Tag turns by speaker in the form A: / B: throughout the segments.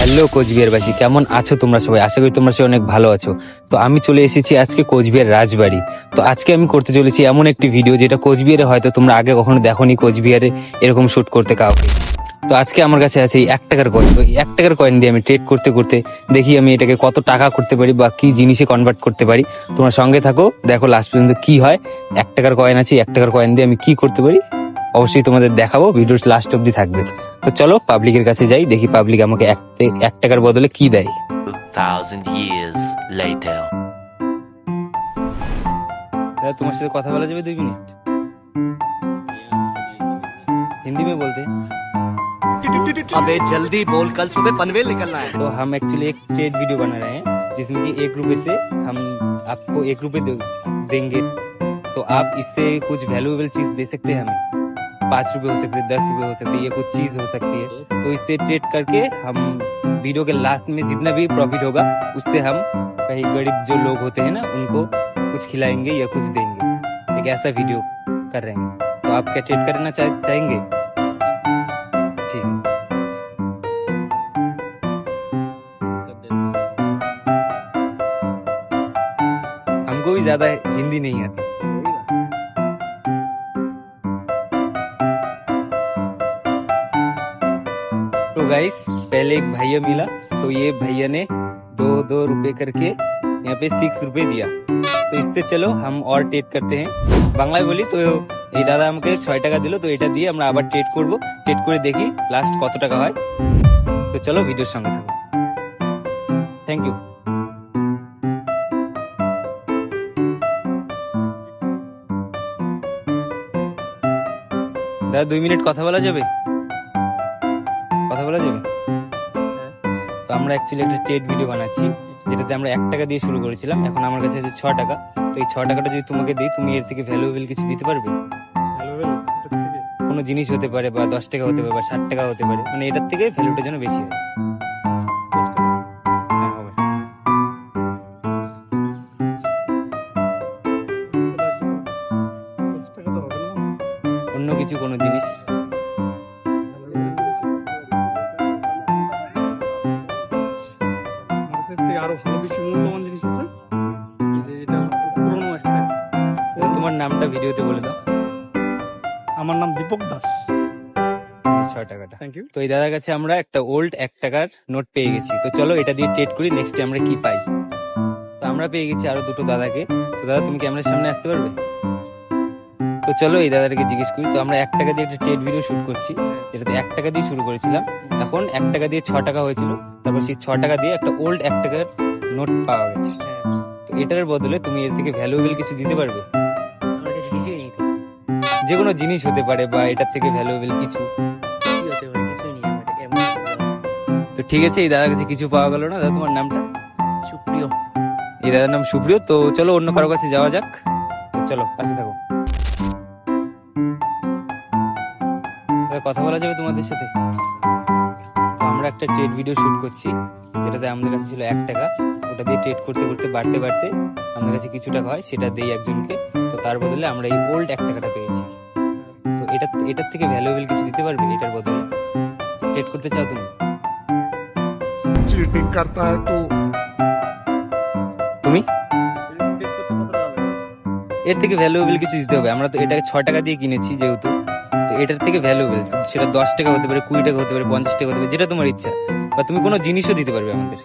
A: Hello কোচবিহারবাসী, কেমন আছো তোমরা সবাই? আশা করি তোমরা সবাই অনেক ভালো আছো। তো আমি চলে এসেছি আজকে কোচবিহার রাজবাড়ি। তো আজকে আমি করতে চলেছি এমন একটি ভিডিও যেটা কোচবিহারে হয়তো তোমরা আগে কখনো দেখোনি কোচবিহারে এরকম শুট করতে কাউকে। তো আজকে আমার কাছে আছে এই 1 টাকার কয়েন। তো 1 টাকার কয়েন দিয়ে আমি ট্রেড করতে করতে দেখি আমি এটাকে কত টাকা করতে পারি বা কি জিনিসে কনভার্ট করতে পারি। তোমরা সঙ্গে থাকো, দেখো লাস্ট পর্যন্ত কি হয়। 1 টাকার কয়েন আছে, 1 টাকার কয়েন দিয়ে আমি কি করতে পারি অবশ্যই তোমাদের দেখাবো, ভিডিওর লাস্ট অব্দি থাকবে। তো চলো পাবলিকের কাছে যাই, দেখি পাবলিক আমাকে 1 টাকার বদলে কি দেয়।
B: 2,000 years later.
A: दादा तुम्हारे साथ কথা বলা যাবে 2 মিনিট? हिंदी में बोलते हैं।
C: अबे जल्दी बोल, कल सुबह पनवेल निकलना है।
A: तो हम एक्चुअली एक ट्रेड वीडियो बना रहे हैं जिसमें कि 1 रुपए से हम आपको 1 रुपए देंगे। तो आप इससे कुछ वैल्यूएबल चीज दे सकते हैं हमें। 5 रुपए हो सकते हैं, 10 रुपए हो सकते हैं, ये कुछ चीज हो सकती है। तो इससे ट्रेड करके हम वीडियो के लास्ट में जितना भी प्रॉफिट होगा उससे हम कहीं गरीब जो लोग होते हैं ना उनको कुछ खिलाएंगे या कुछ देंगे। एक ऐसा वीडियो कर रहे हैं। तो आप क्या ट्रेड करना चाहेंगे? ठीक है। हमको भी ज्यादा हिंदी नहीं आती। तो गाइस पहले एक भैया मिला, तो ये भैया ने 2 रुपए करके यहाँ पे 6 रुपए दिया। तो इससे चलो हम और ट्रेड करते हैं। বাংলায় বলি তো এই দাদা আমাকে 6 টাকা দিল, তো এটা দিয়ে আমরা আবার ট্রেড করব। ট্রেড করে দেখি লাস্ট কত টাকা হয়। তো চলো ভিডিওর সঙ্গে থাকো। Thank you. দাদা 2 মিনিট কথা বলা যাবে? কথা বলা যাবে? তো আমরা অ্যাকচুয়ালি একটা ট্রেড ভিডিও বানাচ্ছি যেটাতে আমরা 1 টাকা দিয়ে শুরু করেছিলাম, এখন আমার কাছে আছে 6 টাকা। তো এই 6 টাকাটা যদি তোমাকে দিই, তুমি এর থেকে ভ্যালুয়েবল কিছু দিতে পারবে? কোনো জিনিস হতে পারে, বা 10 টাকা হতে পারে, বা 60 টাকা হতে পারে, মানে এটার থেকে ভ্যালুটা যেন বেশি হয়। হ্যাঁ হবে। অন্য কিছু কোনো জিনিস।
D: আরো ভালো বেশি মূল্যবান জিনিস আছে, যে এটা পুরনো একটা।
A: তোমার নামটা ভিডিওতে বলে দাও।
D: আমার নাম দীপক দাস।
A: 6 টাকাটা।
D: Thank you.
A: তো এই দাদার কাছে আমরা একটা ওল্ড 1 টাকার নোট পেয়ে গেছি। তো চলো এটা দিয়ে ট্রেড করি, নেক্সট আমরা কি পাই। তো আমরা পেয়ে গেছি আরো 2টো দাদাকে। তো দাদা তুমি ক্যামেরার সামনে আসতে পারবে? তো চলো এই দাদাটাকে জিজ্ঞেস করি। তো আমরা 1 টাকা দিয়ে একটা ট্রেড ভিডিও শুট করছি যেটাতে 1 টাকা দিয়ে শুরু করেছিলাম, এখন 1 টাকা দিয়ে 6 টাকা হয়েছিল। তারপর সেই 6 টাকা দিয়ে একটা ওল্ড 1 টাকার নোট পাওয়া গেছে। তো এটার বদলে তুমি এর থেকে ভ্যালুয়েবল কিছু দিতে পারবে?
E: আমার কাছে কিছুই নেই তো।
A: যে কোনো জিনিস হতে পারে, বা এটার থেকে ভ্যালুয়েবল কিছু।
E: কি হতে পারে? কিছুই নেই আমার, এটাকে এমন করে দাও।
A: তো ঠিক আছে, এই দাদার কাছে কিছু পাওয়া গেল না। দাদা তোমার নামটা?
E: সুপ্রিয়।
A: এই দাদার নাম সুপ্রিয়। তো চলো অন্য কারো কাছে যাওয়া যাক। তো চলো পাশে থাকো। কথা বলা যাবে তোমাদের সাথে? তো আমরা একটা ট্রেড ভিডিও শুট করছি যেটাতে আমাদের কাছে ছিল 1 টাকা। ওটা দিয়ে ট্রেড করতে করতে বাড়তে বাড়তে আমাদের কাছে কিছু টাকা হয়, সেটা দেই একজনকে। তো তার বদলে আমরা এই ওল্ড 1 টাকাটা পেয়েছি। তো এটার থেকে ভ্যালুয়েবল কিছু দিতে পারবে এটার বদলে? ট্রেড করতে চাও তুমি?
F: चीटिंग करता है तू।
A: তুমি
D: ট্রেড করতে কত টাকা লাগে?
A: এর থেকে ভ্যালুয়েবল কিছু দিতে হবে। আমরা তো এটাকে 6 টাকা দিয়ে কিনেছি যেহেতু, তো এটার থেকে ভ্যালুয়েবল সেটা 10 টাকা হতে পারে, 20 টাকা হতে পারে, 50 টাকা হতে পারে, যেটা তোমার ইচ্ছা। বা তুমি কোনো জিনিসও দিতে পারবে আমাদের।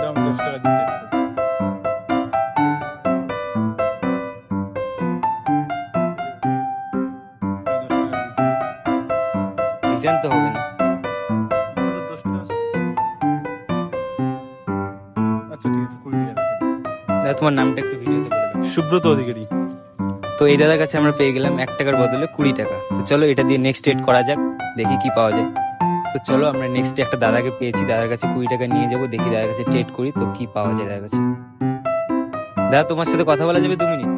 D: দাম 10 টাকা দিয়ে trade করতে।
A: রিটার্ন তো হবে না।
D: চলো 10 টাকা আছে। আচ্ছা ঠিক আছে, 20 টাকা রাখেন।
A: দাদা তোমার নামটা একটু ভিডিওতে বলে দাও।
D: সুব্রত অধিকারী।
A: তো এই দাদার কাছে আমরা পেয়ে গেলাম 1 টাকার বদলে 20 টাকা। তো চলো এটা দিয়ে নেক্সট ট্রেড করা যাক, দেখি কি পাওয়া যায়। তো চলো আমরা নেক্সট একটা দাদাকে পেয়েছি, দাদার কাছে 20 টাকা নিয়ে যাবো, দেখি দাদার কাছে ট্রেড করি তো কি পাওয়া যায় দাদার কাছে। দাদা তোমার সাথে কথা বলা যাবে 2 মিনিট?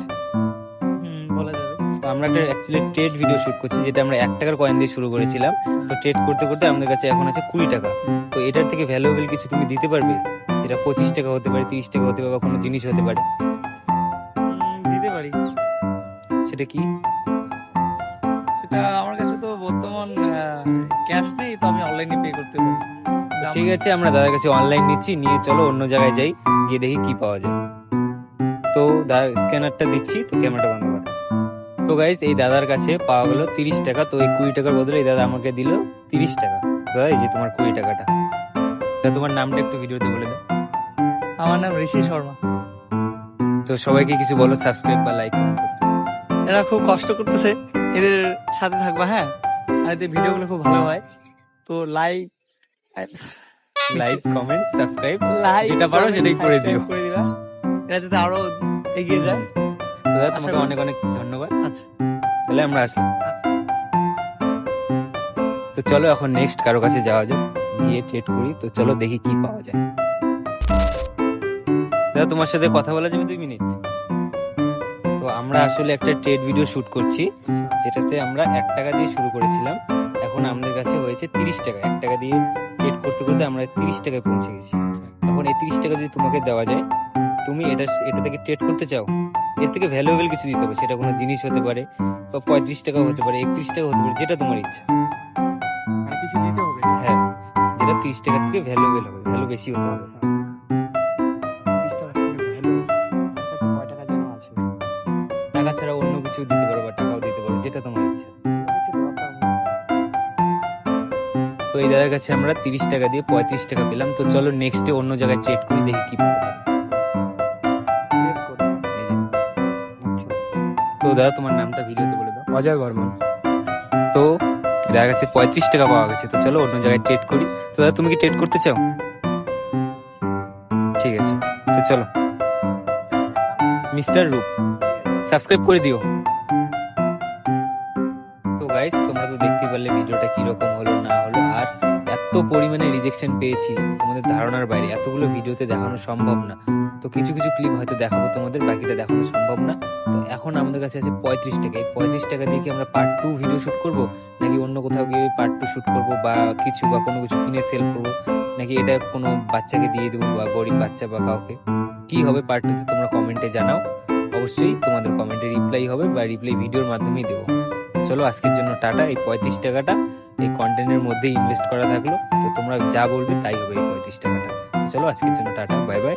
D: বলা যাবে।
A: তো আমরা একটা অ্যাকচুয়ালি ট্রেড ভিডিও শুট করছি যেটা আমরা 1 টাকার কয়েন দিয়ে শুরু করেছিলাম। তো ট্রেড করতে করতে আমাদের কাছে এখন আছে 20 টাকা। তো এটার থেকে ভ্যালুয়েবল কিছু তুমি দিতে পারবে, যেটা 25 টাকা হতে পারে, 30 টাকা হতে পারে, বা কোনো জিনিস হতে পারে?
D: দিতে পারি।
A: সেটা কি?
D: সেটা আমার কাছে তো বর্তমান ক্যাশ নেই, তো আমি অনলাইনে পে করতে পারি।
A: ঠিক আছে, আমরা দাদার কাছে অনলাইন নিচ্ছি, নিয়ে চলো অন্য জায়গায় যাই, গিয়ে দেখি কি পাওয়া যায়। তো স্ক্যানারটা দিচ্ছি, তো ক্যামেরাটা বন্ধ করে। তো গাইস এই দাদার কাছে পাওয়া গেল 30 টাকা। তো এই 20 টাকার বদলে এই দাদা আমাকে দিল 30 টাকা। দাদা এই যে তোমার 20 টাকাটা। দাদা তোমার নামটা একটু ভিডিওতে বলে দাও।
D: আমার নাম ঋষি শর্মা।
A: তো সবাইকে কিছু বলো, সাবস্ক্রাইব বা লাইক করতে।
D: এরা খুব কষ্ট করতেছে, এদের সাথে থাকবা। হ্যাঁ, আর এদের ভিডিওগুলো খুব ভালো হয়। তো লাইক
A: কমেন্ট সাবস্ক্রাইব
D: লাইক
A: যেটা পারো সেটাই করে দিও।
D: করে দিবা, এরা যাতে আরো এগিয়ে যায়।
A: দাদা
D: আশা
A: তোমাকে
D: করি।
A: অনেক অনেক ধন্যবাদ।
D: আচ্ছা
A: তাহলে আমরা আসলাম।
D: আচ্ছা।
A: তো চলো এখন নেক্সট কারো কাছে যাওয়া যাক, গিয়ে ট্রেড করি। তো চলো দেখি কি পাওয়া যায়। দাদা তোমার সাথে কথা বলা যাবে 2 মিনিট? তো আমরা আসলে একটা ট্রেড ভিডিও শুট করছি, যেটাতে আমরা 1 টাকা দিয়ে শুরু করেছিলাম। এখন আমাদের কাছে হয়েছে 30 টাকা। 1 টাকা দিয়ে ট্রেড করতে করতে আমরা 30 টাকায় পৌঁছে গেছি। এখন এই 30 টাকা যদি তোমাকে দেওয়া যায়, তুমি এটা থেকে ট্রেড করতে চাও, এর থেকে ভ্যালুয়েবল কিছু দিতে হবে। সেটা কোনো জিনিস হতে পারে, বা 35 টাকাও হতে পারে, 31 টাকা হতে পারে, যেটা তোমার ইচ্ছা।
D: আর কিছু দিতে হবে।
A: হ্যাঁ, যেটা 30 টাকার থেকে ভ্যালুয়েবল হবে, ভ্যালু বেশি হতে হবে।
D: 30 টাকা থেকে ভ্যালু আমার কাছে কয় টাকা যেন আছে।
A: টাকা ছাড়া অন্য কিছু দিতে পারো, বা টাকাও দিতে পারো, যেটা তোমার ইচ্ছা। তো এই দাদার কাছে আমরা 30 টাকা দিয়ে 35 টাকা পেলাম। তো চলো নেক্সটে অন্য জায়গায় ট্রেড করি, দেখি কি পাওয়া যায়। এই যে। তো দাদা তোমার নামটা ভিডিওতে বলে দাও।
D: অজয় বর্মন।
A: তো দাদার কাছে 35 টাকা পাওয়া গেছে। তো চলো অন্য জায়গায় ট্রেড করি। তো দাদা তুমি কি ট্রেড করতে চাও? ঠিক আছে, তো চলো। মিস্টার রূপ, সাবস্ক্রাইব করে দিও। তো গাইস তোমরা তো দেখতে পারলে ভিডিওটা কিরকম হলো না হলো, আর এত পরিমাণে রিজেকশন পেয়েছি তোমাদের ধারণার বাইরে। এতগুলো ভিডিওতে দেখানো সম্ভব না। তো কিছু কিছু ক্লিপ হয়তো দেখাবো তোমাদের, বাকিটা দেখানো সম্ভব না। তো এখন আমাদের কাছে আছে 35 টাকা। এই 35 টাকা দিয়ে কি আমরা পার্ট 2 ভিডিও শুট করব, নাকি অন্য কোথাও গিয়ে পার্ট 2 শুট করব, বা কিছু বা কোনো কিছু কিনে সেল করব, নাকি এটা কোনো বাচ্চাকে দিয়ে দেবো, বা গরিব বাচ্চা বা কাউকে? কি হবে পার্ট 2 তে তোমরা কমেন্টে জানাও। অবশ্যই তোমাদের কমেন্টে রিপ্লাই হবে, বা রিপ্লাই ভিডিওর মাধ্যমেই দেবো। চলো আজকের জন্য টাটা। এই 35 টাকাটা এই কন্টেন্টের মধ্যে ইনভেস্ট করা থাকলো। তো তোমরা যা বলবে তাই হবে এই 35 টাকাটা। তো চলো আজকের জন্য টাটা, বাই বাই।